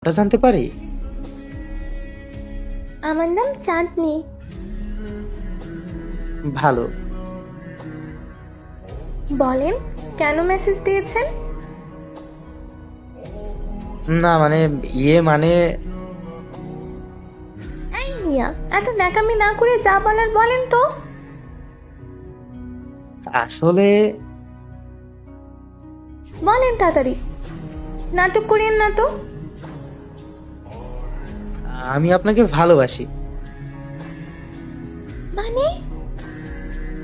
ওটা জানতে পারি? আমার নাম চাঁদনি। ভালো। বলেন, কেন মেসেজ দিয়েছেন? না মানে মানে এই মিয়া, এত ন্যাকামি না করে যা বলার বলেন তো। আসলে বলেন তাড়াতাড়ি, নাটক করিয়েন না তো। আমি আপনাকে ভালোবাসি। মানে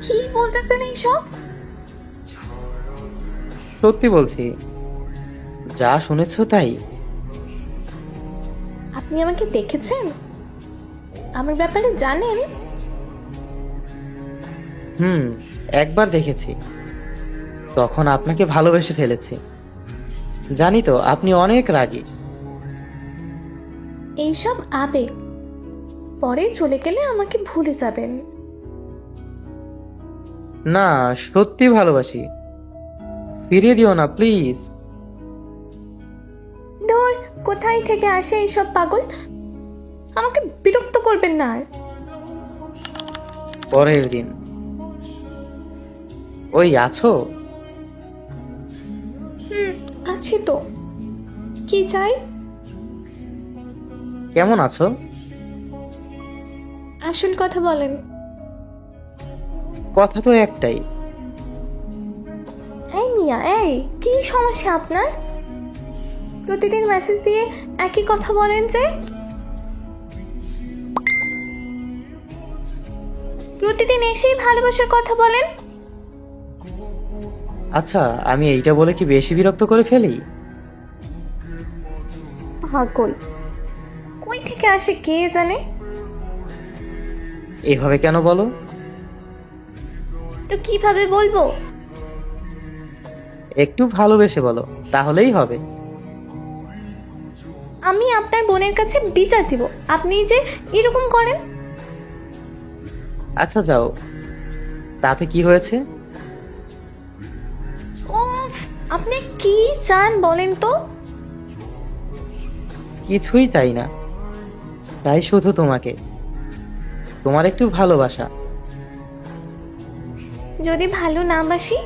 কি বলতেছেন এইসব? সত্যি বলছি, যা শুনেছো তাই। আপনি আমাকে দেখেছেন? আমার ব্যাপারে জানেন? হুম, একবার দেখেছি, তখন আপনাকে ভালোবেসে ফেলেছি। জানি তো আপনি অনেক রাগী। এইসব আবেগ পরে চলে গেলে আমাকে ভুলে যাবেন। না, সত্যি ভালোবাসি, ফিরিয়ে দিও না প্লিজ। ধর, কোথায় থেকে আসে এইসব পাগল? আমাকে বিরক্ত করবেন না আর। পরের দিন। ওই আছো? আছি তো। কি চাই? কেমন আছো? আসল কথা বলেন। কথা তো একটাই। এই মিয়া, এই কি সমস্যা আপনার? প্রতিদিন মেসেজ দিয়ে একই কথা বলেন যে। প্রতিদিন এসেই ভালোবাসার কথা বলেন। আচ্ছা, আমি এইটা বলে কি বেশি বিরক্ত করে ফেলি? পাগল, কই থেকে আসে কে জানে। এভাবে কেন বলো? তো কিভাবে বলবো? একটু ভালোবেসে বলো, তাহলেই হবে। আমি আপনার বোনের কাছে বিচার দিব আপনি যে এরকম করেন। আচ্ছা যাও, তাতে কি হয়েছে? উফ, আপনি কি চান বলেন তো? কিছুই চাই না, চাই শুধু তোমাকে, তোমার একটু ভালোবাসা। যদি ভালো না বাসি?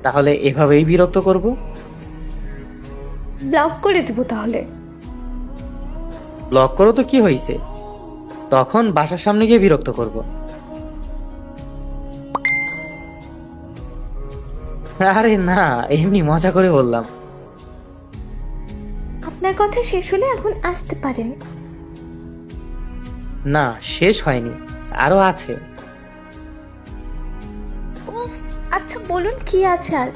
তাহলে এভাবেই বিরক্ত করব? ব্লক করে দিব তাহলে। ব্লক করো তো কি হয়েছে, তখন বাসার সামনে গিয়ে বিরক্ত করব। আরে না, এমনি মজা করে বললাম। আপনার কথা শেষ হলে এখন আসতে পারেন। না, শেষ হয়নি, আরো আছে। উফ, আচ্ছা বলুন কি আছে আর।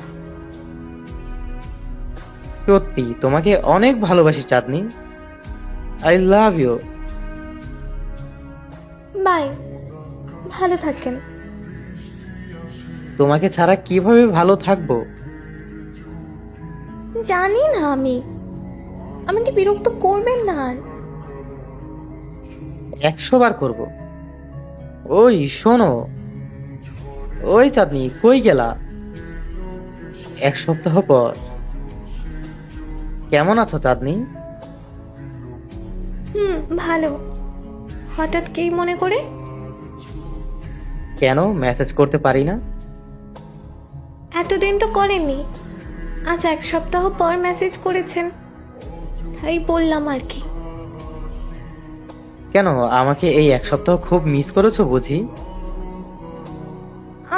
সত্যি তোমাকে অনেক ভালোবাসি চাঁদনি, আই লাভ ইউ। বাই, ভালো থাকেন। তোমাকে ছাড়া কিভাবে ভালো থাকবো? জানি না আমি, আমাকে বিরক্ত করবেন না আর। 100 বার করব। ওই শোনো, ওই চাঁদনি কই গেলা? 1 সপ্তাহ পর। কেমন আছো চাঁদনি? ভালো। হঠাৎ কি মনে করে? কেন মেসেজ করতে পারি না? এতদিন তো করেননি, আজ 1 সপ্তাহ পর মেসেজ করেছেন, তাই বললাম আর কি। কেন আমাকে এই 1 সপ্তাহ খুব মিস করেছো বুঝি?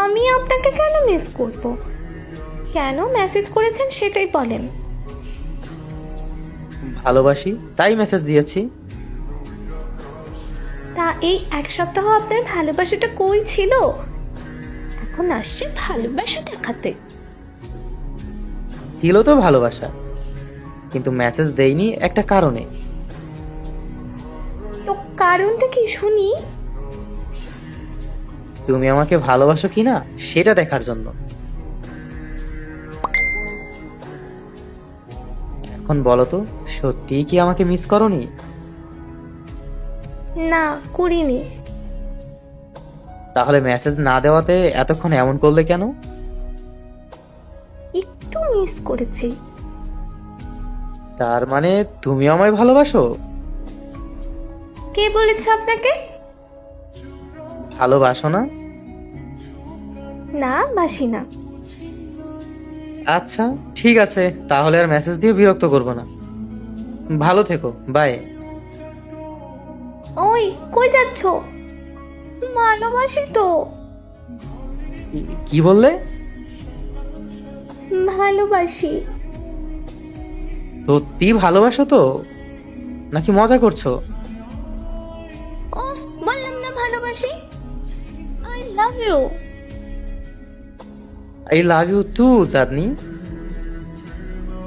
আমি আপনাকে কেন মিস করব? কেন মেসেজ করেছেন সেটাই বলেন। ভালোবাসি তাই মেসেজ দিয়েছি। তা এই 1 সপ্তাহ আপনার ভালোবাসাটা কই ছিল? এখন আসছে ভালোবাসা দেখাতে। ছিল তো ভালোবাসা, কিন্তু মেসেজ দেইনি একটা কারণে। তো কারণটা কি শুনি? তুমি আমাকে ভালোবাসো কিনা সেটা দেখার জন্য। এখন বলো তো, সত্যিই কি আমাকে মিস করোনি? না, করিনি। তাহলে মেসেজ না দেওয়াতে এতক্ষণ এমন করলে কেন? একটু মিস করেছি। তার মানে তুমি আমায় ভালোবাসো? কে বলেছে আপনাকে? ভালোবাসো না? না, বাসি না। আচ্ছা, ঠিক আছে, তাহলে আর মেসেজ দিয়ে বিরক্ত করব না। ভালো থেকো, বাই। ওই, কই যাচ্ছ? ভালোবাসি তো। কি বললে? ভালোবাসি। সত্যি ভালোবাসো তো, নাকি মজা করছো? ওফ, বললাম না ভালোবাসি। I love you. I love you too, Chandni.